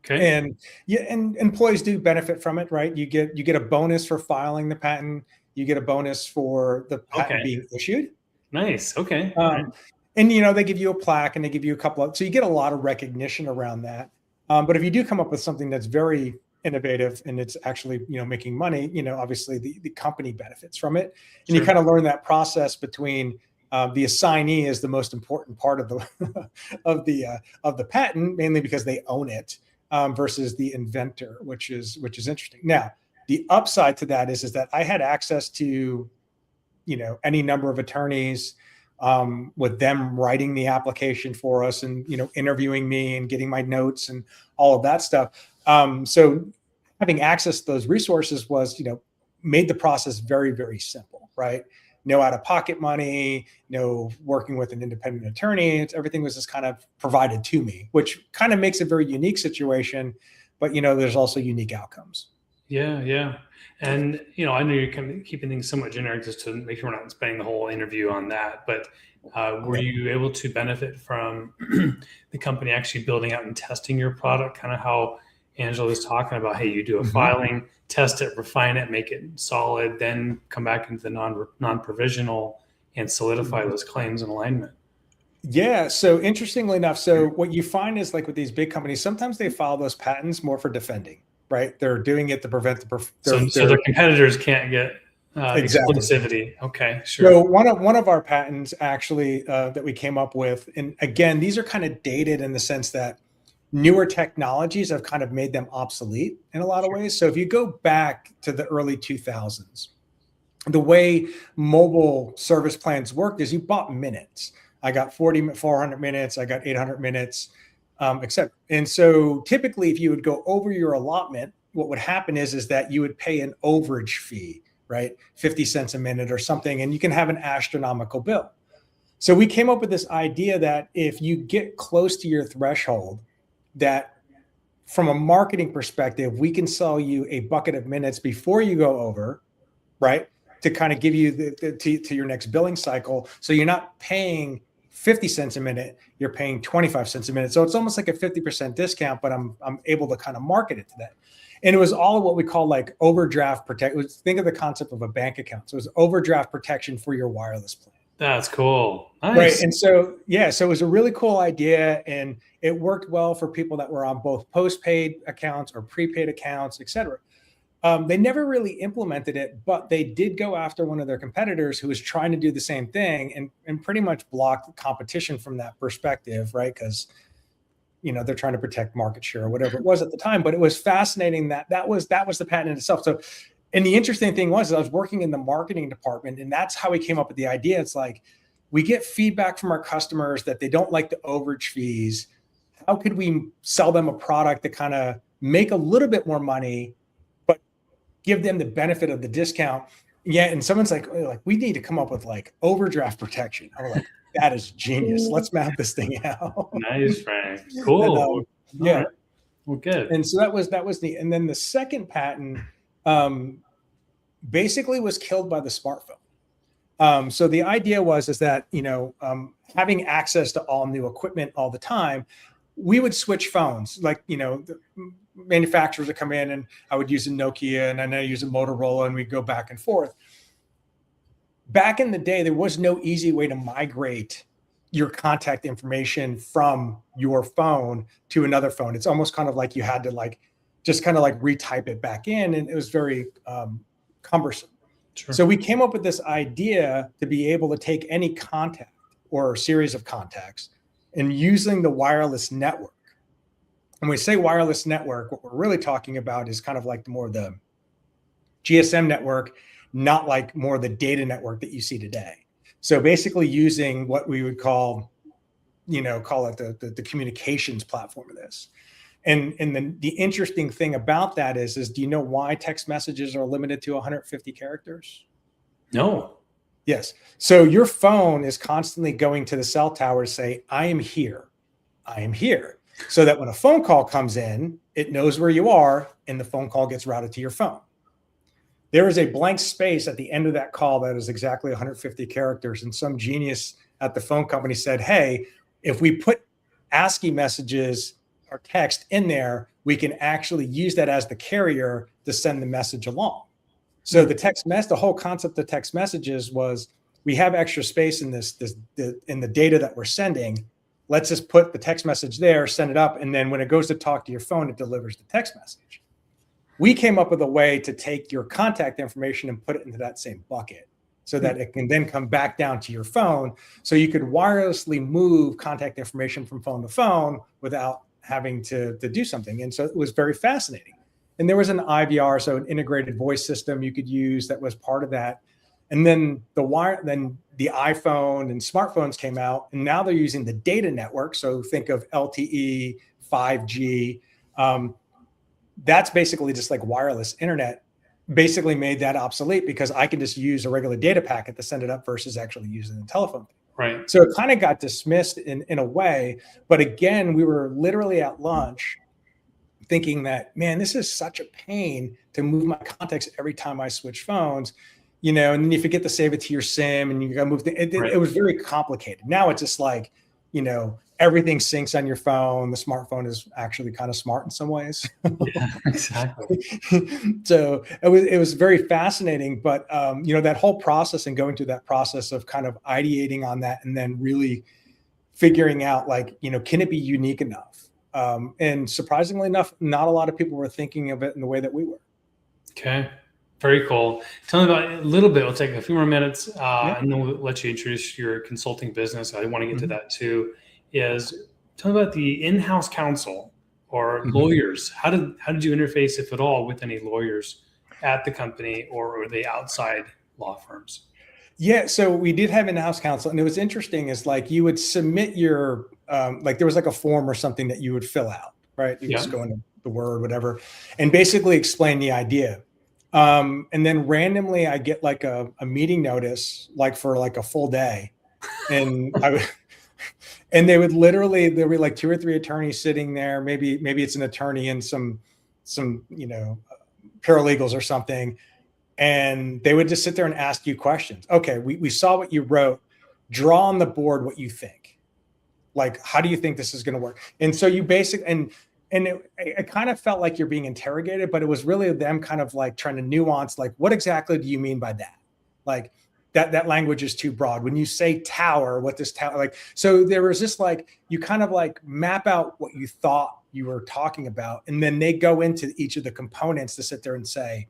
Okay. And employees do benefit from it, right? You get a bonus for filing the patent. You get a bonus for the patent being issued. Nice. Okay. And they give you a plaque, and they give you a couple of, so you get a lot of recognition around that. But if you do come up with something that's very innovative and it's actually making money, obviously the company benefits from it. And you kind of learn that process between the assignee is the most important part of the of the patent, mainly because they own it, versus the inventor, which is interesting. Now, the upside to that is that I had access to, any number of attorneys, with them writing the application for us and, interviewing me and getting my notes and all of that stuff. So having access to those resources was, made the process very, very simple, right? No out-of-pocket money, no working with an independent attorney. Everything was just kind of provided to me, which kind of makes a very unique situation. But, there's also unique outcomes. Yeah. And, I know you're keeping things somewhat generic just to make sure we're not spending the whole interview on that. But were you able to benefit from the company actually building out and testing your product, kind of how Angela was talking about? Hey, you do a filing, test it, refine it, make it solid, then come back into the non-provisional and solidify those claims and alignment. Yeah. So interestingly enough, so what you find is, like with these big companies, sometimes they file those patents more for defending. Right, they're doing it to prevent so their competitors can't get exclusivity. Okay, sure. So one of our patents actually that we came up with, and again, these are kind of dated in the sense that newer technologies have kind of made them obsolete in a lot of ways. So if you go back to the early 2000s, the way mobile service plans worked is you bought minutes. I got 400 minutes. I got 800 minutes. And so typically if you would go over your allotment, what would happen is that you would pay an overage fee, right? 50 cents a minute or something, and you can have an astronomical bill. So we came up with this idea that if you get close to your threshold, that from a marketing perspective, we can sell you a bucket of minutes before you go over, right? To kind of give you to your next billing cycle. So you're not paying 50 cents a minute, you're paying 25 cents a minute. So it's almost like a 50% discount, but I'm able to kind of market it to that. And it was all what we call like overdraft protection. Think of the concept of a bank account. So it was overdraft protection for your wireless plan. That's cool. Nice. Right. And so, so it was a really cool idea, and it worked well for people that were on both postpaid accounts or prepaid accounts, et cetera. They never really implemented it, but they did go after one of their competitors who was trying to do the same thing and pretty much blocked the competition from that perspective, right? Because, they're trying to protect market share or whatever it was at the time. But it was fascinating that was the patent in itself. So, and the interesting thing was I was working in the marketing department, and that's how we came up with the idea. It's like, we get feedback from our customers that they don't like the overage fees. How could we sell them a product to kind of make a little bit more money, give them the benefit of the discount? Yeah. And someone's like, we need to come up with like overdraft protection. I'm like, that is genius. Let's map this thing out. Nice, Frank. Cool. And, yeah. Right. Well, good. And so that was neat. And then the second patent basically was killed by the smartphone. So the idea was that, having access to all new equipment all the time, we would switch phones. Like, the manufacturers would come in, and I would use a Nokia, and then I use a Motorola, and we'd go back and forth. Back in the day, there was no easy way to migrate your contact information from your phone to another phone. It's almost kind of like you had to just kind of like retype it back in. And it was very cumbersome. Sure. So we came up with this idea to be able to take any contact or series of contacts and using the wireless network. When we say wireless network, what we're really talking about is kind of like more the GSM network, not like more the data network that you see today. So basically using what we would call it the communications platform of this. And the interesting thing about that is do you know why text messages are limited to 150 characters? No. Yes. So your phone is constantly going to the cell tower to say, I am here. I am here. So that when a phone call comes in, it knows where you are and the phone call gets routed to your phone. There is a blank space at the end of that call that is exactly 150 characters. And some genius at the phone company said, hey, if we put ASCII messages or text in there, we can actually use that as the carrier to send the message along. So the whole concept of text messages was we have extra space in in the data that we're sending. Let's just put the text message there, send it up. And then when it goes to talk to your phone, it delivers the text message. We came up with a way to take your contact information and put it into that same bucket so that it can then come back down to your phone. So you could wirelessly move contact information from phone to phone without having to do something. And so it was very fascinating. And there was an IVR, so an integrated voice system you could use that was part of that. And then the iPhone and smartphones came out, and now they're using the data network. So think of LTE, 5G. That's basically just like wireless internet, basically made that obsolete because I can just use a regular data packet to send it up versus actually using the telephone. Right. So it kind of got dismissed in a way. But again, we were literally at lunch thinking that, man, this is such a pain to move my contacts every time I switch phones, and then you forget to save it to your SIM and you got to move. It was very complicated. Now it's just like, everything syncs on your phone. The smartphone is actually kind of smart in some ways. Yeah, exactly. So it was very fascinating, but that whole process and going through that process of kind of ideating on that and then really figuring out can it be unique enough? And surprisingly enough, not a lot of people were thinking of it in the way that we were. Okay. Very cool. Tell me about it a little bit. We'll take a few more minutes and then we'll let you introduce your consulting business. I want to get to that too. Tell me about the in-house counsel or lawyers. How did you interface, if at all, with any lawyers at the company or the outside law firms? Yeah, so we did have in-house counsel, and it was interesting. Is you would submit your there was a form or something that you would fill out, right? You just go into the Word, whatever, and basically explain the idea. And then randomly, I get a meeting notice for a full day, and and there would be 2 or 3 attorneys sitting there. Maybe it's an attorney and some paralegals or something. And they would just sit there and ask you questions. Okay, we saw what you wrote. Draw on the board what you think. How do you think this is going to work? And so you basically, it kind of felt like you're being interrogated, but it was really them kind of trying to nuance, what exactly do you mean by that? That language is too broad. When you say tower, what does tower So there was this you kind of map out what you thought you were talking about, and then they go into each of the components to sit there and say,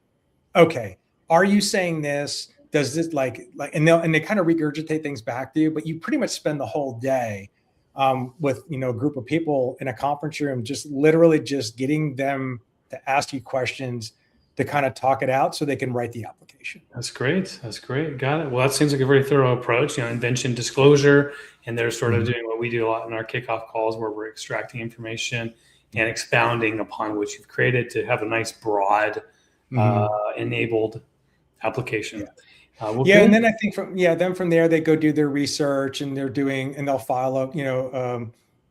okay, are you saying this? Does this and they kind of regurgitate things back to you, but you pretty much spend the whole day with a group of people in a conference room, just literally just getting them to ask you questions to kind of talk it out so they can write the application. That's great. Got it. Well, that seems like a very thorough approach, invention disclosure, and they're sort of doing what we do a lot in our kickoff calls where we're extracting information and expounding upon what you've created to have a nice broad enabled application. And then I think from there they go do their research and they'll file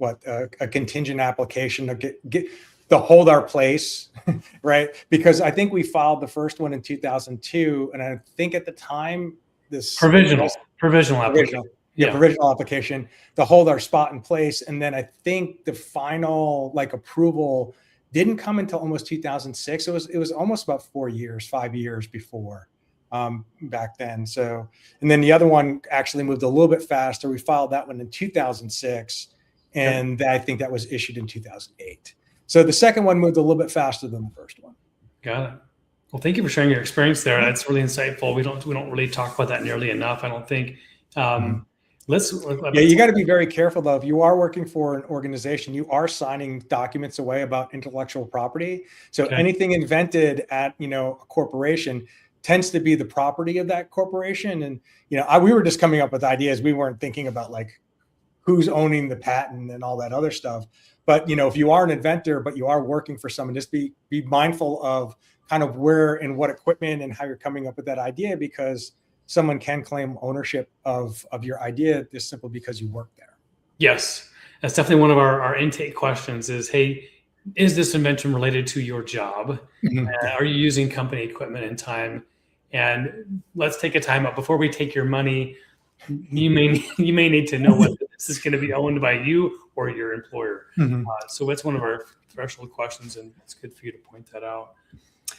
a contingent application to hold our place, right? Because I think we filed the first one in 2002, and I think at the time this provisional application. Provisional application to hold our spot in place, and then I think the final approval didn't come until almost 2006. It was almost about 5 years before back then. So, and then the other one actually moved a little bit faster. We filed that one in 2006, and I think that was issued in 2008. So the second one moved a little bit faster than the first one. Got it. Well, thank you for sharing your experience there. That's really insightful. We don't really talk about that nearly enough, I don't think. Yeah, you got to be very careful though. If you are working for an organization, you are signing documents away about intellectual property. So anything invented at, a corporation tends to be the property of that corporation. And, we were just coming up with ideas. We weren't thinking about like who's owning the patent and all that other stuff. But, if you are an inventor, but you are working for someone, just be mindful of kind of where and what equipment and how you're coming up with that idea, because someone can claim ownership of your idea just simply because you work there. Yes, that's definitely one of our intake questions is, hey, is this invention related to your job? Are you using company equipment and time? And let's take a time out before we take your money. You may need to know whether this is going to be owned by you or your employer. So it's one of our threshold questions, and it's good for you to point that out.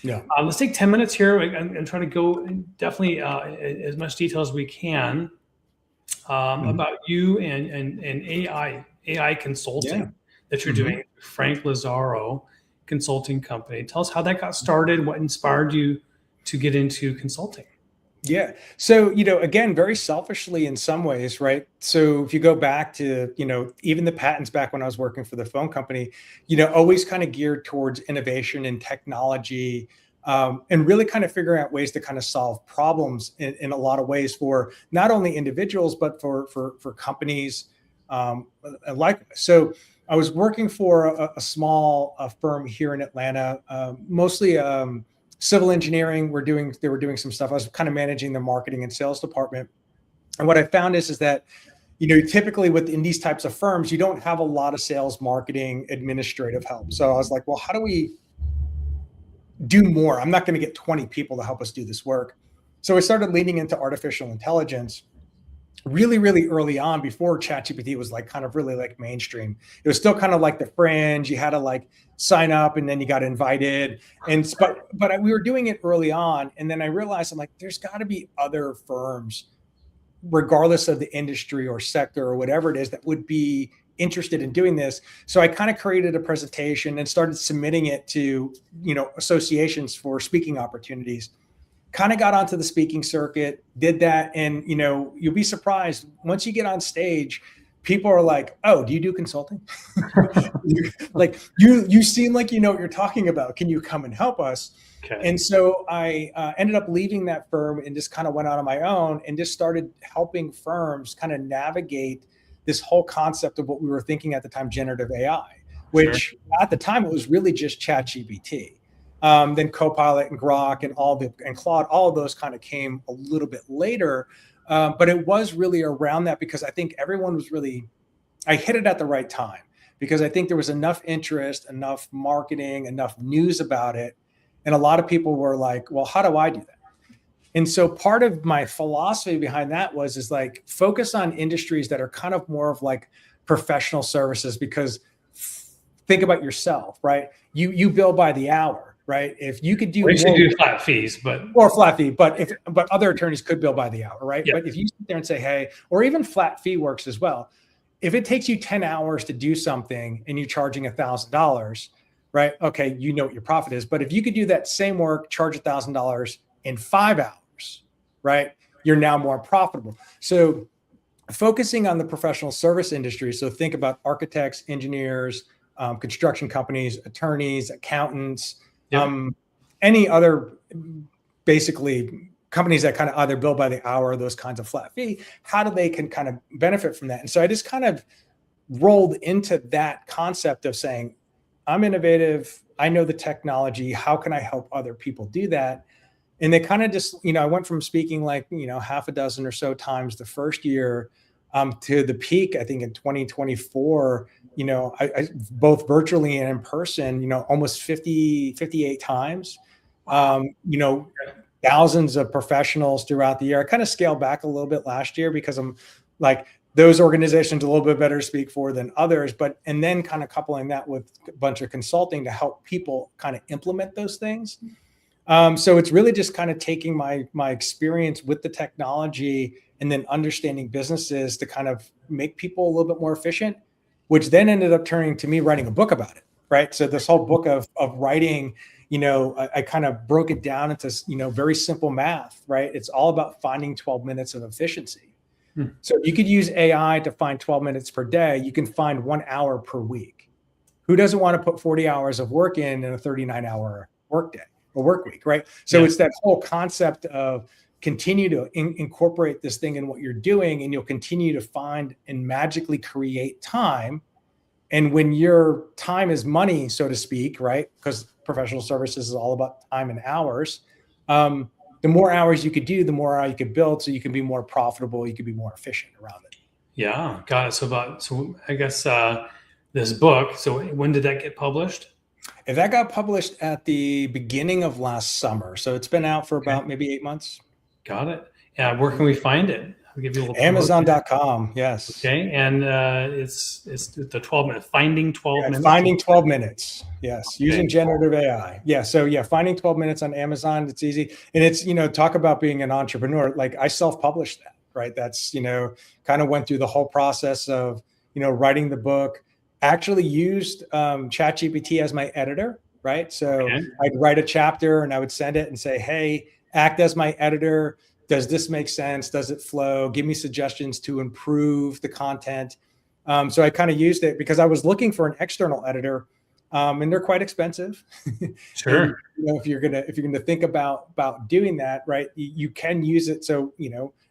Yeah. Let's take 10 minutes here and try to go definitely as much detail as we can about you and AI consulting that you're doing. Frank Lazaro Consulting Company. Tell us how that got started, what inspired you to get into consulting. Yeah. So, again, very selfishly in some ways, right? So if you go back to, even the patents back when I was working for the phone company, always kind of geared towards innovation and technology, and really kind of figuring out ways to kind of solve problems in a lot of ways for not only individuals, but for companies. So I was working for a small firm here in Atlanta, mostly civil engineering. They were doing some stuff. I was kind of managing the marketing and sales department. And what I found is that, typically in these types of firms, you don't have a lot of sales, marketing, administrative help. So I was like, well, how do we do more? I'm not going to get 20 people to help us do this work. So I started leaning into artificial intelligence really, really early on, before ChatGPT was like kind of really like mainstream. It was still kind of like the fringe. You had to like sign up and then you got invited. But we were doing it early on. And then I realized I'm like, there's got to be other firms, regardless of the industry or sector or whatever it is, that would be interested in doing this. So I kind of created a presentation and started submitting it to, associations for speaking opportunities. Kind of got onto the speaking circuit, did that. And, you'll be surprised once you get on stage, people are like, oh, do you do consulting? Like you seem like you know what you're talking about. Can you come and help us? Okay. And so I ended up leaving that firm and just kind of went out on my own and just started helping firms kind of navigate this whole concept of what we were thinking at the time, generative AI, which at the time it was really just ChatGPT. Then Copilot and Grok and Claude, all of those kind of came a little bit later. But it was really around that because I think everyone was I hit it at the right time because I think there was enough interest, enough marketing, enough news about it. And a lot of people were like, well, how do I do that? And so part of my philosophy behind that is like focus on industries that are kind of more of like professional services, because think about yourself, right? You bill by the hour, right? If you could do, we should do flat fees, or flat fee, but other attorneys could bill by the hour, right? Yep. But if you sit there and say, hey, or even flat fee works as well. If it takes you 10 hours to do something and you're charging $1,000, right? Okay, you know what your profit is. But if you could do that same work, charge $1,000 in 5 hours, right? You're now more profitable. So focusing on the professional service industry. So think about architects, engineers, construction companies, attorneys, accountants, any other basically companies that kind of either bill by the hour or those kinds of flat fee, how do they can kind of benefit from that? And so I just kind of rolled into that concept of saying, I'm innovative. I know the technology. How can I help other people do that? And they kind of just, I went from speaking like, half a dozen or so times the first year to the peak, I think in 2024, I both virtually and in person, almost 58 times, thousands of professionals throughout the year. I kind of scaled back a little bit last year because I'm like, those organizations a little bit better to speak for than others, and then kind of coupling that with a bunch of consulting to help people kind of implement those things. So it's really just kind of taking my experience with the technology and then understanding businesses to kind of make people a little bit more efficient, which then ended up turning to me writing a book about it. right? So this whole book of writing, I kind of broke it down into, very simple math, right? It's all about finding 12 minutes of efficiency. So you could use AI to find 12 minutes per day. You can find 1 hour per week. Who doesn't want to put 40 hours of work in a 39-hour work day or work week, right? So it's that whole concept of continue to incorporate this thing in what you're doing, and you'll continue to find and magically create time. And when your time is money, so to speak, right? Because professional services is all about time and hours. The more hours you could do, the more you could build, so you can be more profitable, you can be more efficient around it. Yeah, got it. So I guess this book, so when did that get published? And that got published at the beginning of last summer. So it's been out for about maybe 8 months. Got it. Yeah, where can we find it? I'll give you a little Amazon.com. Yes. Okay, and it's the 12 minute finding 12 minutes. Finding 12 minutes. Yes, using generative AI. Yeah. So finding 12 minutes on Amazon. It's easy, and it's talk about being an entrepreneur. Like I self-published that, right? That's kind of went through the whole process of writing the book. Actually used ChatGPT as my editor, right? So I'd write a chapter and I would send it and say, hey, act as my editor. Does this make sense? Does it flow? Give me suggestions to improve the content. So I kind of used it because I was looking for an external editor, and they're quite expensive. Sure. And, if you're gonna think about doing that, right? You can use it. So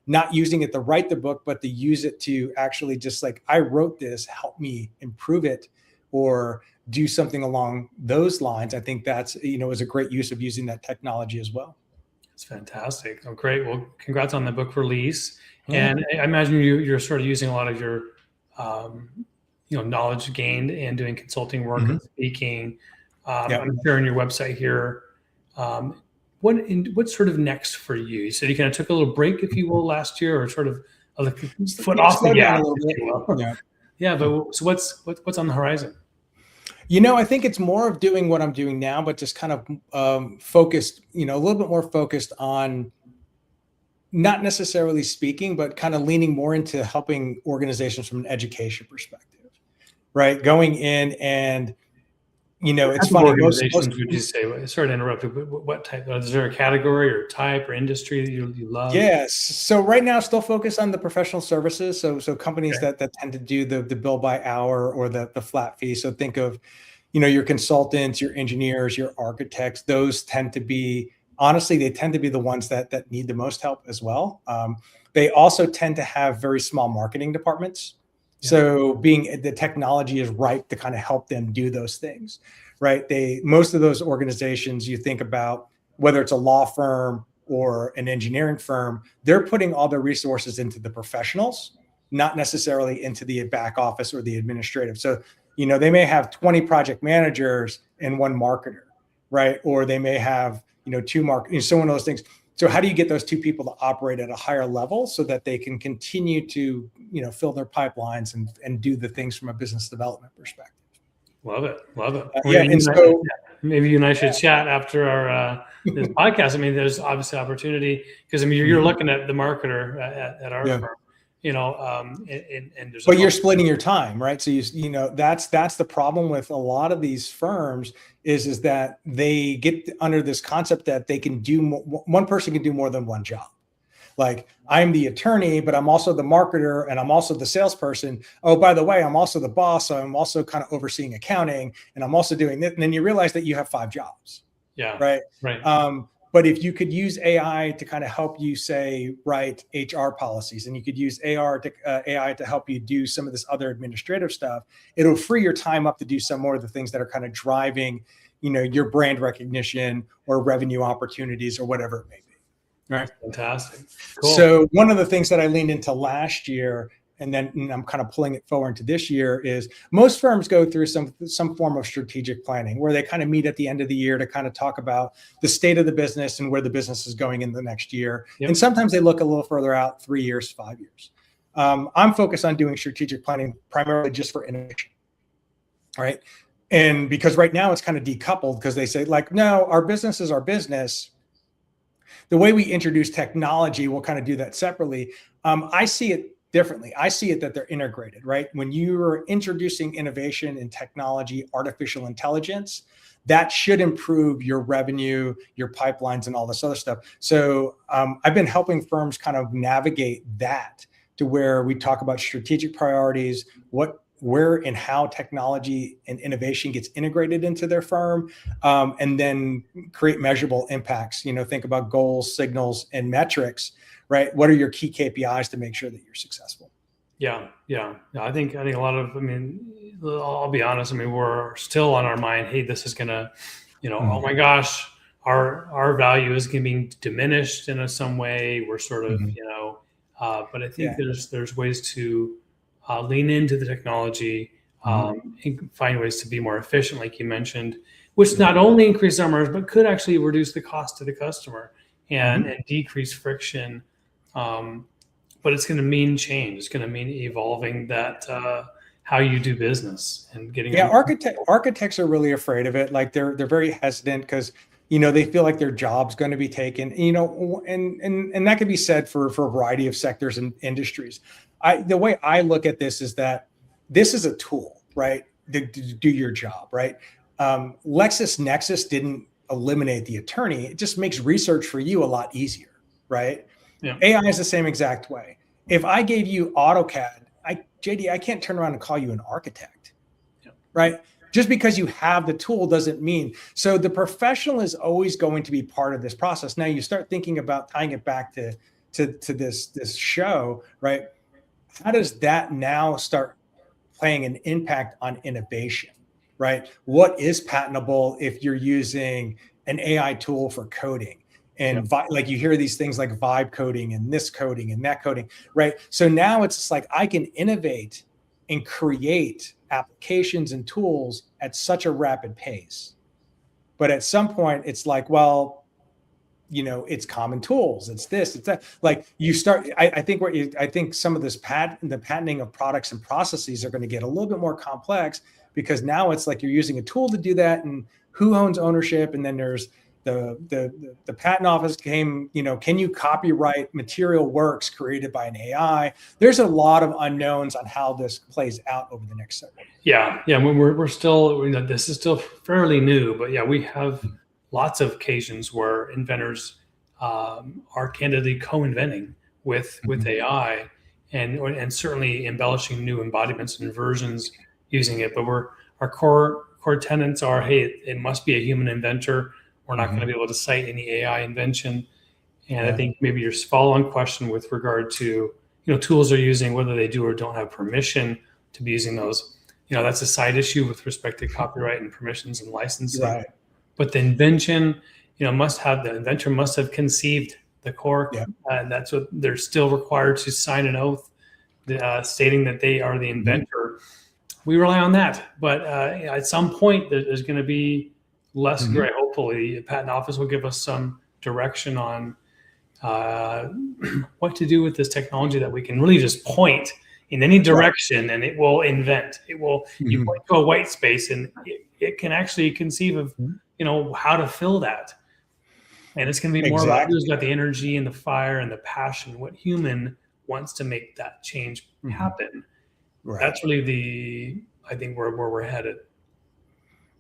not using it to write the book, but to use it to actually just like, I wrote this, help me improve it or do something along those lines. I think that's is a great use of using that technology as well. It's fantastic. Oh, great. Well, congrats on the book release. And I imagine you're sort of using a lot of your, knowledge gained and doing consulting work and speaking. I'm sharing your website here. What's sort of next for you? You said you kind of took a little break, if you will, last year, or sort of a foot off the gas, if you will. Yeah. But so what's on the horizon? I think it's more of doing what I'm doing now, but just kind of focused, a little bit more focused on not necessarily speaking, but kind of leaning more into helping organizations from an education perspective, right? Going in and, it's funny. Organizations, would you say? Sorry to interrupt. What type? Is there a category or type or industry that you love? Yes. So right now, still focused on the professional services. So companies that tend to do the bill by hour or the flat fee. So think of, your consultants, your engineers, your architects. Those tend to be, honestly, they tend to be the ones that need the most help as well. They also tend to have very small marketing departments. So the technology is ripe to kind of help them do those things, right? Most of those organizations you think about, whether it's a law firm or an engineering firm, they're putting all their resources into the professionals, not necessarily into the back office or the administrative. So, they may have 20 project managers and one marketer, right? Or they may have, 2 marketers, so one of those things. So how do you get those 2 people to operate at a higher level so that they can continue to, fill their pipelines and do the things from a business development perspective? Love it. Maybe you and I should chat after our this podcast. I mean, there's obviously opportunity because you're looking at the marketer at our firm, and there's. But you're splitting your time, right? So that's the problem with a lot of these firms is that they get under this concept that they can do one person can do more than one job. Like I'm the attorney, but I'm also the marketer and I'm also the salesperson. Oh, by the way, I'm also the boss. So I'm also kind of overseeing accounting and I'm also doing this. And then you realize that you have 5 jobs. Yeah. Right. But if you could use AI to kind of help you write HR policies, and you could use AI to help you do some of this other administrative stuff, it'll free your time up to do some more of the things that are kind of driving, your brand recognition or revenue opportunities or whatever it may be. Right. Fantastic. Cool. So one of the things that I leaned into last year, and then I'm kind of pulling it forward to this year, is most firms go through some form of strategic planning where they kind of meet at the end of the year to kind of talk about the state of the business and where the business is going in the next year. Yep. And sometimes they look a little further out, 3 years, 5 years. I'm focused on doing strategic planning primarily just for innovation. All right. And because right now it's kind of decoupled because they say no, our business is our business. The way we introduce technology, we'll kind of do that separately. I see it differently. I see it that they're integrated, right? When you're introducing innovation in technology, artificial intelligence, that should improve your revenue, your pipelines, and all this other stuff. So I've been helping firms kind of navigate that to where we talk about strategic priorities, where and how technology and innovation gets integrated into their firm, and then create measurable impacts. Think about goals, signals, and metrics, right? What are your key KPIs to make sure that you're successful? Yeah. I think a lot of, I'll be honest. We're still on our mind. Hey, this is gonna, oh my gosh, our value is being diminished in some way. We're sort of, but I think there's ways to lean into the technology, and find ways to be more efficient, like you mentioned, which not only increases our margins, but could actually reduce the cost to the customer and decrease friction. But it's going to mean change. It's going to mean evolving that how you do business and getting. Yeah, architects are really afraid of it. Like they're very hesitant because they feel like their job's going to be taken. And that can be said for a variety of sectors and industries. The way I look at this is that this is a tool, right, to do your job, right? LexisNexis didn't eliminate the attorney. It just makes research for you a lot easier, right? Yeah. AI is the same exact way. If I gave you AutoCAD, JD, I can't turn around and call you an architect, right? Just because you have the tool doesn't mean. So the professional is always going to be part of this process. Now you start thinking about tying it back to this show, right? How does that now start playing an impact on innovation, right? What is patentable if you're using an AI tool for coding? And like you hear these things like vibe coding and this coding and that coding, right? So now it's just like I can innovate and create applications and tools at such a rapid pace. But at some point it's like, well, it's common tools. It's this, it's that. Like you start, I think some of this the patenting of products and processes are going to get a little bit more complex because now it's like you're using a tool to do that, and who owns ownership? And then there's the patent office can you copyright material works created by an AI? There's a lot of unknowns on how this plays out over the next several years. Yeah. We're still, this is still fairly new, but we have lots of occasions where inventors are candidly co-inventing with AI and certainly embellishing new embodiments and versions using it. But our core tenets are, hey, it must be a human inventor. We're not going to be able to cite any AI invention. And I think maybe your follow-on question with regard to, tools they're using, whether they do or don't have permission to be using those, that's a side issue with respect to copyright and permissions and licensing. Right. But the invention, the inventor must have conceived the core, and that's what they're still required to sign an oath stating that they are the inventor. We rely on that, but at some point there's going to be less gray. Hopefully, the patent office will give us some direction on what to do with this technology that we can really just point in any direction and it will invent. It will you point to a white space and it can actually conceive of how to fill that. And it's going to be more about who's got the energy and the fire and the passion, what human wants to make that change happen. Right. That's really I think where we're headed.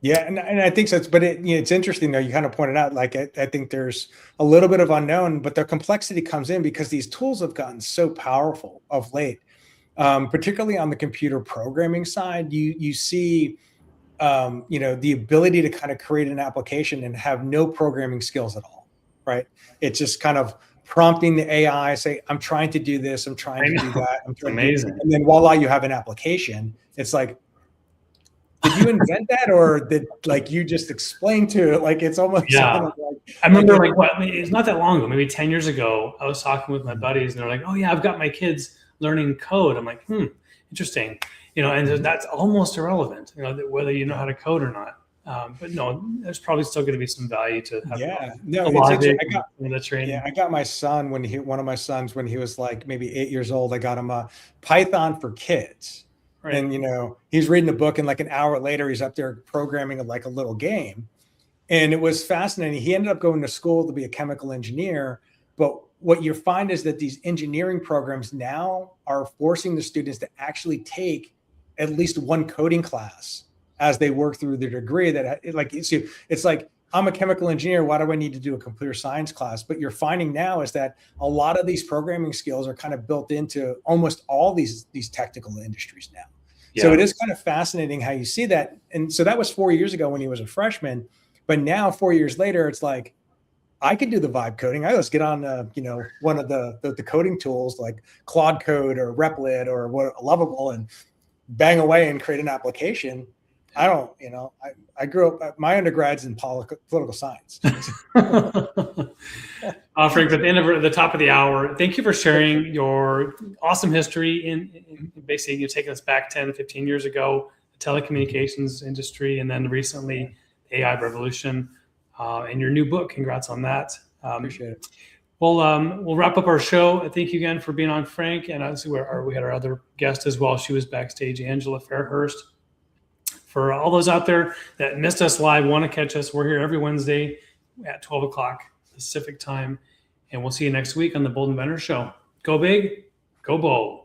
Yeah, and I think so. But it's interesting though. You kind of pointed out, like I think there's a little bit of unknown, but the complexity comes in because these tools have gotten so powerful of late, particularly on the computer programming side. You see, the ability to kind of create an application and have no programming skills at all, right? It's just kind of prompting the AI, say, I'm trying to do this, I'm trying to do that. I'm trying amazing. And then voila, you have an application. It's like, did you invent that, or did you just explain to it? Like it's almost I remember it's not that long ago, maybe 10 years ago, I was talking with my buddies and they're like, oh yeah, I've got my kids learning code. I'm like, interesting. And that's almost irrelevant, whether you know how to code or not. But no, there's probably still going to be some value to have the training. I got my son one of my sons when he was like maybe 8 years old. I got him a Python for Kids. Right. And, he's reading a book and like an hour later, he's up there programming like a little game. And it was fascinating. He ended up going to school to be a chemical engineer. But what you find is that these engineering programs now are forcing the students to actually take at least one coding class as they work through their degree. That it's like, I'm a chemical engineer. Why do I need to do a computer science class? But you're finding now is that a lot of these programming skills are kind of built into almost all these technical industries now. Yeah. So it is kind of fascinating how you see that. And so that was 4 years ago when he was a freshman, but now 4 years later, it's like, I could do the vibe coding. I just get on, one of the coding tools like Claude Code or Replit or Lovable and bang away and create an application. I don't, I grew up, my undergrad's in political science. Frank, at the top of the hour, thank you for sharing your awesome history in basically you taking us back 10, 15 years ago, the telecommunications industry, and then recently AI revolution, and your new book. Congrats on that. Appreciate it. We'll wrap up our show. Thank you again for being on, Frank. And obviously we had our other guest as well. She was backstage, Angela Fairhurst. For all those out there that missed us live, want to catch us, we're here every Wednesday at 12 o'clock Pacific time. And we'll see you next week on the Bold Inventor Show. Go big, go bold.